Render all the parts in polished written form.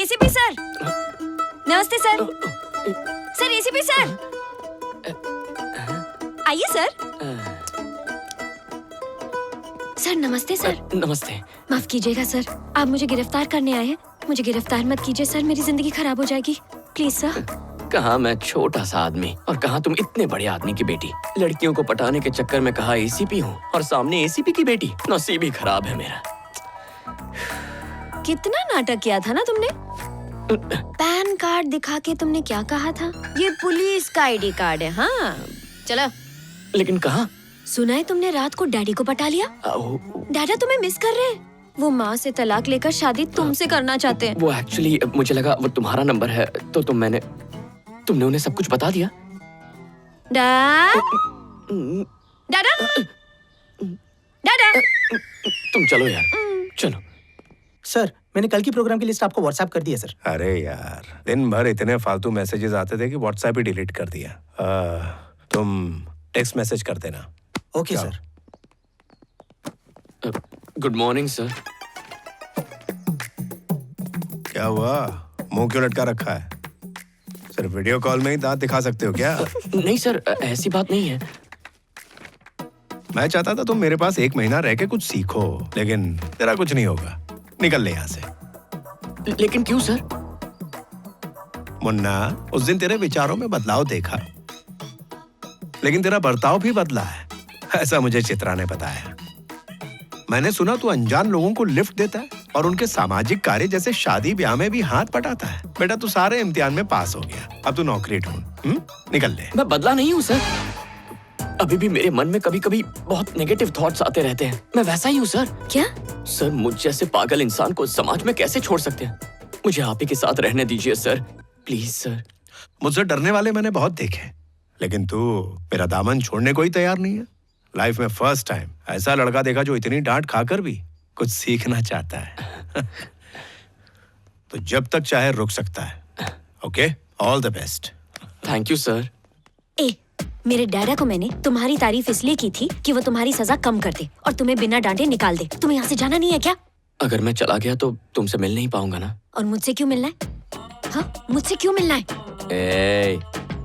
ACP sir. नमस्ते sir. Sir ACP sir, आइए sir. Sir नमस्ते सर। नमस्ते। माफ कीजिएगा सर, आप मुझे गिरफ्तार करने आए हैं। मुझे गिरफ्तार मत कीजिए सर, मेरी जिंदगी खराब हो जाएगी, प्लीज सर। कहाँ मैं छोटा सा आदमी और कहाँ तुम इतने बड़े आदमी की बेटी। लड़कियों को पटाने के चक्कर में कहा एसीपी हूँ और सामने एसीपी की बेटी। नसीब ही खराब है मेरा। कितना नाटक किया था ना तुमने। पैन कार्ड दिखा के तुमने क्या कहा था, ये पुलिस का आईडी कार्ड है। हाँ चलो। लेकिन कहाँ? सुना है तुमने रात को डैडी को पटा लिया। डैडा तुम्हें मिस कर रहे हैं। वो माँ से तलाक लेकर शादी तुमसे करना चाहते हैं। वो एक्चुअली मुझे लगा वो तुम्हारा नंबर है तो तुमने उन्हें सब कुछ बता दिया। डैडा डैडा तुम चलो यार, चलो। सर मैंने कल की प्रोग्राम की लिस्ट आपको व्हाट्सएप कर दी है सर। अरे यार, दिन भर इतने फालतू मैसेजेस आते थे कि व्हाट्सएप ही डिलीट कर दिया। तुम टेक्स्ट मैसेज कर देना। Okay sir. Good morning sir. क्या हुआ, मुंह क्यों लटका रखा है? सिर्फ वीडियो कॉल में ही दांत दिखा सकते हो क्या? नहीं सर, ऐसी बात नहीं है। मैं चाहता था तुम मेरे पास 1 महीना रह के कुछ सीखो, लेकिन तेरा कुछ नहीं होगा। निकल ले यहाँ से। लेकिन क्यों सर? मुन्ना, उस दिन तेरे विचारों में बदलाव देखा, लेकिन तेरा बर्ताव भी बदला है, ऐसा मुझे चित्रा ने बताया। मैंने सुना तू अनजान लोगों को लिफ्ट देता है और उनके सामाजिक कार्य जैसे शादी ब्याह में भी हाथ पटाता है। बेटा तू सारे इम्तिहान में पास हो गया, अब तू नौकरी ढूंढ। निकल ले। मैं बदला नहीं हूँ सर। अभी भी मेरे मन में कभी कभी बहुत नेगेटिव थॉट्स आते रहते हैं। मैं वैसा ही हूँ सर। क्या? सर मुझ जैसे पागल इंसान को समाज में कैसे छोड़ सकते हैं? मुझे आप ही के साथ रहने दीजिए सर, प्लीज सर। मुझसे डरने वाले मैंने बहुत देखे, लेकिन तू मेरा दामन छोड़ने को ही तैयार नहीं है। लाइफ में फर्स्ट टाइम ऐसा लड़का देखा जो इतनी डांट खाकर भी कुछ सीखना चाहता है। तो जब तक चाहे रुक सकता है। Okay, all the best. Thank you sir. मेरे डैडा को मैंने तुम्हारी तारीफ इसलिए की थी कि वो तुम्हारी सजा कम कर दे और तुम्हें बिना डांटे निकाल दे। तुम्हें यहाँ से जाना नहीं है क्या? अगर मैं चला गया तो तुमसे मिल नहीं पाऊंगा ना। और मुझसे क्यों मिलना है? हाँ, मुझसे क्यों मिलना है?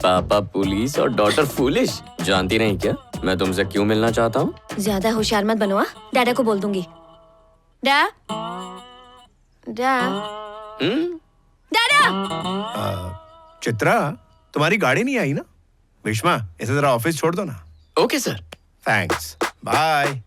पापा पुलिस और डॉटर फूलिश, जानती नहीं क्या मैं तुमसे क्यों मिलना चाहता हूँ? ज्यादा होशियार मत बनो। डैडा को बोल दूंगी। चित्रा, तुम्हारी गाड़ी नहीं आई ना? विश्वा, इसे जरा ऑफिस छोड़ दो ना। Okay sir. Thanks, bye.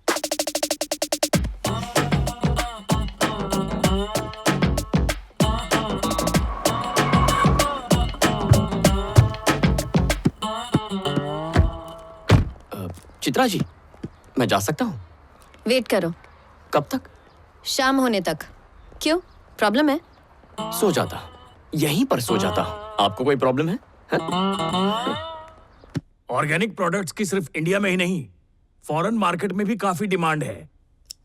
Chitra ji, मैं जा सकता हूँ? वेट करो। कब तक? शाम होने तक। क्यों, प्रॉब्लम है? सो जाता, यहीं पर सो जाता। आपको कोई प्रॉब्लम है? ऑर्गेनिक प्रोडक्ट्स की सिर्फ इंडिया में ही नहीं, फॉरेन मार्केट में भी काफी डिमांड है।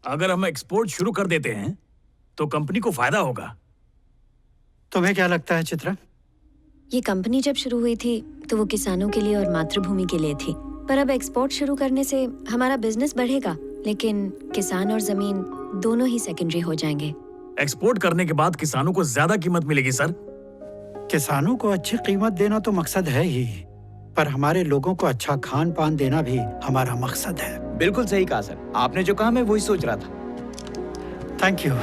अगर हम एक्सपोर्ट शुरू कर देते हैं तो कंपनी को फायदा होगा। तुम्हें क्या लगता है चित्रा? ये कंपनी जब शुरू हुई थी तो वो किसानों के लिए और मातृभूमि के लिए थी, पर अब एक्सपोर्ट शुरू करने से हमारा बिजनेस बढ़ेगा, लेकिन किसान और जमीन दोनों ही सेकेंडरी हो जाएंगे। एक्सपोर्ट करने के बाद किसानों को ज्यादा कीमत मिलेगी सर। किसानों को अच्छी कीमत देना तो मकसद है ही, पर हमारे लोगों को अच्छा खान पान देना भी हमारा मकसद है। बिल्कुल सही कहा सर, आपने जो कहा मैं वही सोच रहा था। Thank you.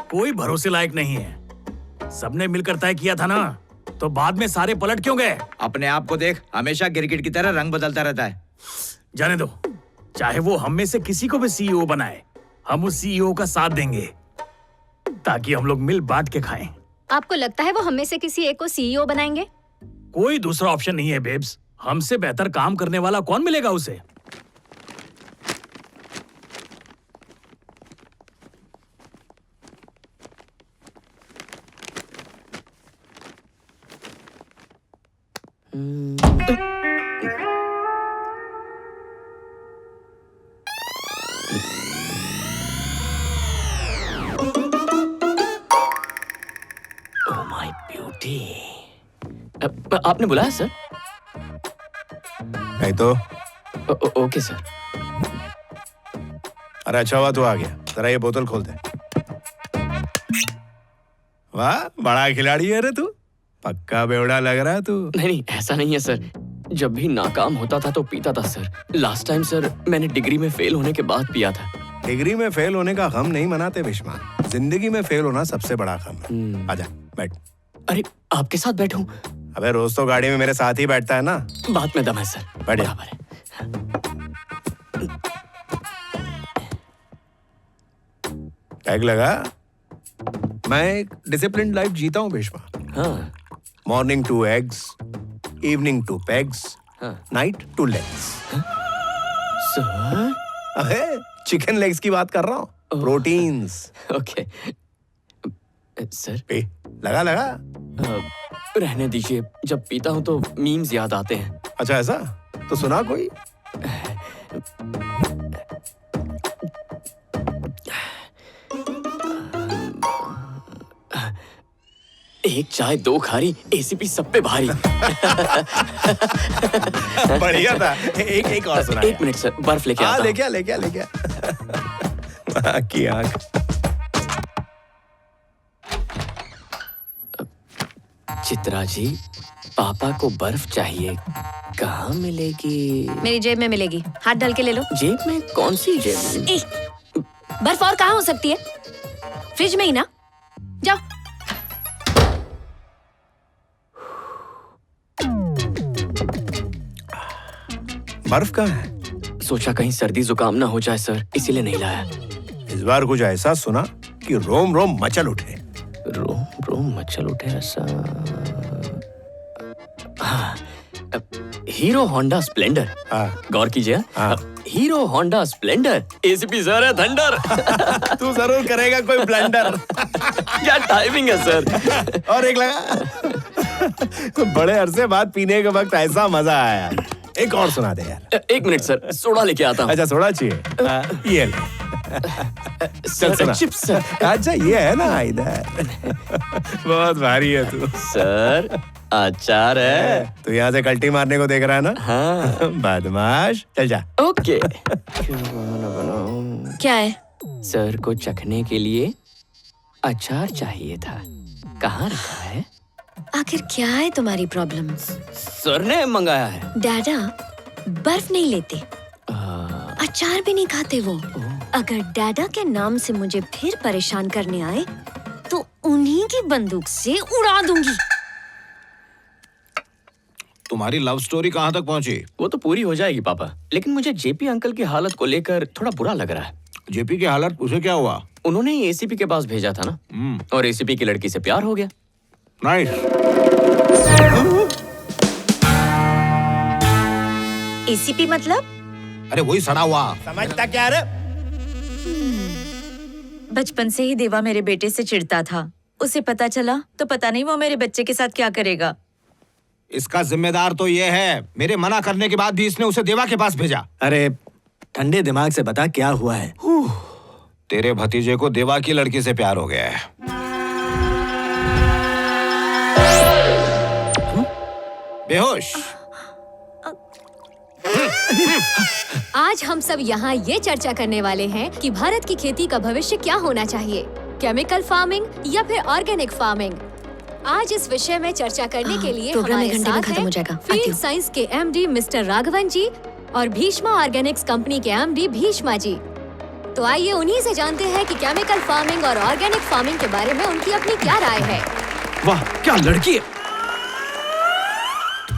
कोई भरोसे लायक नहीं है। सबने मिलकर तय किया था ना, तो बाद में सारे पलट क्यों गए? अपने आप को देख, हमेशा गिरगिट की तरह रंग बदलता रहता है। जाने दो, चाहे वो हम में से किसी को भी सीईओ बनाए, हम उस सीईओ का साथ देंगे ताकि हम लोग मिल बांट के खाएं। आपको लगता है वो हम में से किसी एक को सीईओ बनाएंगे? कोई दूसरा ऑप्शन नहीं है बेब्स। हमसे बेहतर काम करने वाला कौन मिलेगा उसे? Oh my beauty. आपने बुलाया सर? नहीं तो ओके सर। अरे अच्छा हुआ तू आ गया, जरा ये बोतल खोल दे। वाह, बड़ा खिलाड़ी है रे तू, पक्का बेवड़ा लग रहा है तू। नहीं, ऐसा नहीं है सर। जब भी नाकाम होता था तो पीता था सर। लास्ट टाइम सर मैंने डिग्री में फेल होने के बाद पिया था। डिग्री में फेल होने का गम नहीं मनाते भीष्मा, जिंदगी में फेल होना सबसे बड़ा गम है। आजा बैठ। अरे आपके साथ बैठूं? अबे रोज तो गाड़ी में मेरे साथ ही बैठता है ना। बात में दम है सर। बैठ जा। बराबर है। टैग लगा। मैं एक डिसिप्लिन लाइफ जीता हूँ भीष्मा। हाँ। मॉर्निंग 2 eggs, इवनिंग 2 pegs, हाँ। Night 2 legs। सर अबे चिकन लेग्स की बात कर रहा हूँ, प्रोटीन्स। Okay sir. पे लगा लगा। रहने दीजिए, जब पीता हूँ तो मीम्स याद आते हैं। अच्छा ऐसा, तो सुना कोई। एक चाय 2 खारी, एसीपी सब पे भारी। बढ़िया था। एक और सुना। 1 मिनट सर, बर्फ लेके आता हूँ। लेके आ। की आंख। चित्रा जी, पापा को बर्फ चाहिए, कहाँ मिलेगी? मेरी जेब में मिलेगी, हाथ डाल के ले लो। जेब में? कौन सी जेब? ए, बर्फ और कहाँ हो सकती है? फ्रिज में ही ना। जाओ। बर्फ कहाँ है? सोचा कहीं सर्दी जुकाम ना हो जाए सर, इसीलिए नहीं लाया। इस बार कुछ ऐसा सुना कि रोम रोम मचल उठे। रोम रोम मचल उठे ऐसा। हाँ, हीरो होंडा स्प्लेंडर। हाँ। गौर कीजिए। हाँ। Hero Honda Splendor, ACP sir है थंडर। तू जरूर करेगा कोई ब्लंडर। क्या टाइमिंग है सर। और एक लगा। तो बड़े अरसे बाद पीने के वक्त ऐसा मजा आया। एक और सुना दे यार। 1 मिनट सर, सोडा लेके आता हूँ। अच्छा सोडा चाहिए? ये ले। Sir chips sir. अच्छा ये है ना इधर। बहुत भारी है तू। सर अचार है। तू यहाँ से कल्टी मारने को देख रहा है ना? हाँ। बदमाश, चल जा। ओके। क्या है? सर को चखने के लिए अचार चाहिए था, कहाँ रखा है? आखिर क्या है तुम्हारी प्रॉब्लम? सर ने मंगाया है। डैडा बर्फ नहीं लेते, अचार भी नहीं खाते वो। अगर डैडा के नाम से मुझे फिर परेशान करने आए तो उन्हीं की बंदूक से उड़ा दूंगी। तुम्हारी लव स्टोरी कहाँ तक पहुँची? वो तो पूरी हो जाएगी पापा, लेकिन मुझे जेपी अंकल की हालत को लेकर थोड़ा बुरा लग रहा है। जेपी की हालत, उसे क्या हुआ? उन्होंने ही एसीपी के पास भेजा था ना, और एसीपी की लड़की से प्यार हो गया। नाइस। एसीपी मतलब? अरे वही सड़ा हुआ। समझता क्या रे? बचपन से ही देवा मेरे बेटे से चिढ़ता था। उसे पता चला तो पता नहीं वो मेरे बच्चे के साथ क्या करेगा। इसका जिम्मेदार तो ये है, मेरे मना करने के बाद भी इसने उसे देवा के पास भेजा। अरे ठंडे दिमाग से बता क्या हुआ है? तेरे भतीजे को देवा की लड़की से प्यार हो गया है। बेहोश। आज हम सब यहाँ ये चर्चा करने वाले हैं कि भारत की खेती का भविष्य क्या होना चाहिए, केमिकल फार्मिंग या फिर ऑर्गेनिक फार्मिंग। आज इस विषय में चर्चा करने के लिए प्रोग्राम हमारे एक घंटे में साथ खत्म हो जाएगा। हैं आती फील्ड हूँ। साइंस के एमडी मिस्टर राघवन जी और भीष्मा ऑर्गेनिक्स कंपनी के एमडी भीष्मा जी। तो आइए उन्हीं से जानते हैं कि केमिकल फार्मिंग और ऑर्गेनिक फार्मिंग के बारे में उनकी अपनी क्या राय है। वाह क्या लड़की है।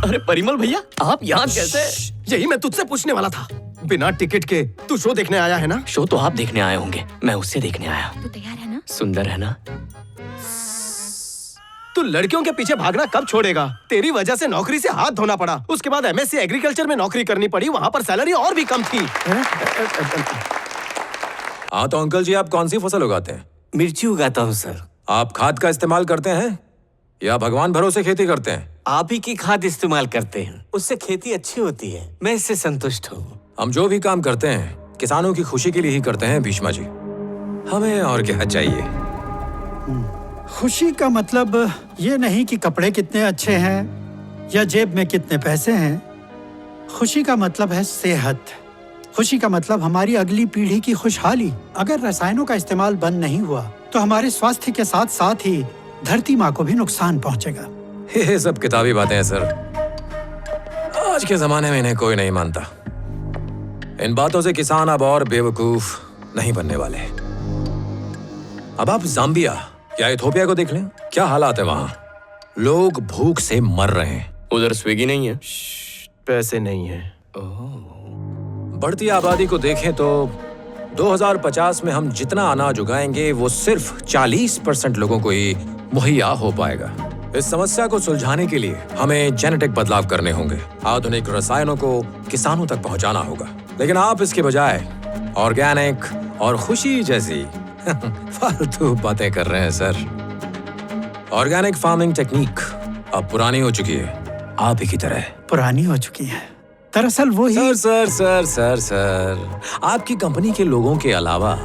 अरे परिमल भैया, आप यहाँ कैसे? यही मैं तुझसे पूछने वाला था। बिना टिकट के तू शो देखने आया है ना? शो तो आप देखने आए होंगे, मैं उससे देखने आया। तू तैयार है ना? सुंदर है ना? तू लड़कियों के पीछे भागना कब छोड़ेगा? तेरी वजह से नौकरी से हाथ धोना पड़ा। उसके बाद एमएससी एग्रीकल्चर में नौकरी करनी पड़ी, वहाँ पर सैलरी और भी कम थी। हाँ तो अंकल जी, आप कौन सी फसल उगाते हैं? मिर्ची उगाता हूँ सर। आप खाद का इस्तेमाल करते हैं या भगवान भरोसे खेती करते हैं? आप ही की खाद इस्तेमाल करते हैं, उससे खेती अच्छी होती है। मैं इससे संतुष्ट हूँ। हम जो भी काम करते हैं किसानों की खुशी के लिए ही करते हैं भीष्मा जी। हमें और क्या चाहिए? खुशी का मतलब ये नहीं कि कपड़े कितने अच्छे हैं या जेब में कितने पैसे हैं। खुशी का मतलब है सेहत। खुशी का मतलब हमारी अगली पीढ़ी की खुशहाली। अगर रसायनों का इस्तेमाल बंद नहीं हुआ तो हमारे स्वास्थ्य के साथ साथ ही धरती माँ को भी नुकसान पहुंचेगा। ये सब किताबी बातें हैं सर। आज के जमाने में इन्हें कोई नहीं मानता। इन बातों से किसान अब और बेवकूफ नहीं बनने वाले। अब आप जाम्बिया या इथोपिया को देख लें, क्या हालात है वहां। लोग भूख से मर रहे हैं। उधर स्विगी नहीं है। पैसे नहीं है। बढ़ती आबादी को देखें तो 2050 में हम जितना अनाज उगाएंगे वो सिर्फ 40% लोगों को ही मुहैया हो पाएगा। इस समस्या को सुलझाने के लिए हमें जेनेटिक बदलाव करने होंगे। आधुनिक रसायनों को किसानों तक पहुंचाना होगा। लेकिन आप इसके बजाय ऑर्गेनिक और खुशी जैसी फालतू बातें कर रहे हैं सर। ऑर्गेनिक फार्मिंग टेक्निक अब पुरानी हो चुकी है, आप ही की तरह। पुरानी हो चुकी है। दरअसल वो ही सर, आपकी कंपनी के लोगों के अलावा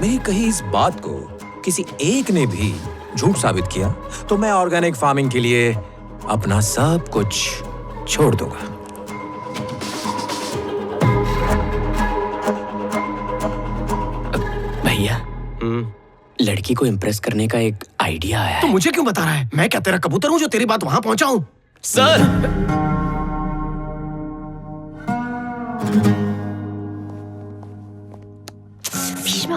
मेरी कही इस बात को किसी एक ने भी झूठ साबित किया तो मैं ऑर्गेनिक फार्मिंग के लिए अपना सब कुछ छोड़ दूंगा। भैया, लड़की को इम्प्रेस करने का एक आइडिया आया तो है। मुझे क्यों बता रहा है? मैं क्या तेरा कबूतर हूँ जो तेरी बात वहां पहुंचाऊं? Sir, Bheeshma,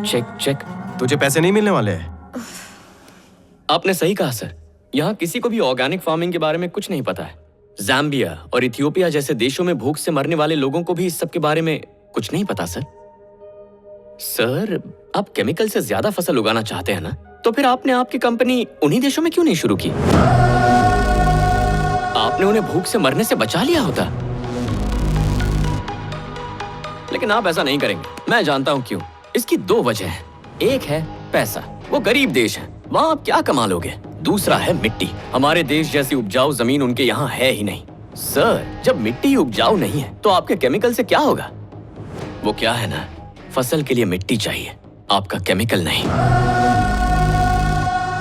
check. तुझे पैसे नहीं मिलने वाले हैं। आपने सही कहा सर। यहाँ किसी को भी ऑर्गेनिक फार्मिंग के बारे में कुछ नहीं पता है। जाम्बिया और इथियोपिया जैसे देशों में भूख से मरने वाले लोगों को भी इस सब के बारे में कुछ नहीं पता सर। सर, आप केमिकल से ज्यादा फसल उगाना चाहते हैं ना, तो फिर आपने आपकी कंपनी उन्हीं देशों में क्यों नहीं शुरू की? आपने उन्हें भूख से मरने से बचा लिया होता। लेकिन आप ऐसा नहीं करेंगे। मैं जानता हूं क्यों। इसकी 2 वजह है। एक है पैसा, वो गरीब देश है, वहां आप क्या कमा लोगे। दूसरा है मिट्टी। हमारे देश जैसी उपजाऊ जमीन उनके यहाँ है ही नहीं। सर, जब मिट्टी उपजाऊ नहीं है तो आपके केमिकल से क्या होगा? वो क्या है ना, फसल के लिए मिट्टी चाहिए, आपका केमिकल नहीं।